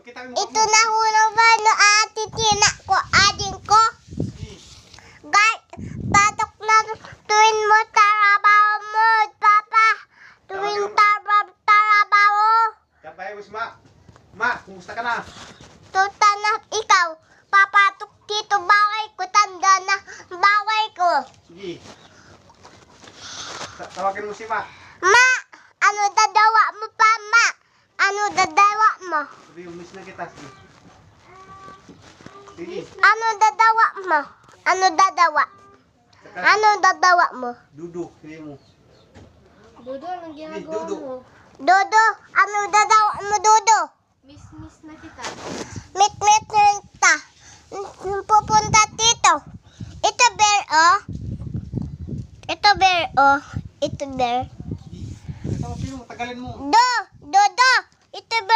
Pakita mo. Ito na hulog ba no ate Tina ko, ading ko. Guys, patok na tuwin mo tarabaho mo, Papa. Tuwin tarabaho. Kapay mo si Ma. Ma, kumusta ka na? Tuta na ikaw. Papatok dito baway ko, tanda na baway ko. Sige. Tawagin mo si Ma. Ma, ano dadawa mo pa, Ma? Ano dadawa mo? Sabi mo, miss na kita. Sige. Sige. Ano dadawa mo? Ano dadawa? Ano dadawa mo? Dudu, sabi mo. Dodo, anong ginagawa Dodo. mo? Dodo, ano dadawa mo, Dodo? Miss na kita. Mit na kita. Pupunta dito. Ito bear, oh. Ito bear, oh. Ito bear. Sige. Tawagin mo, tagalin mo. Do,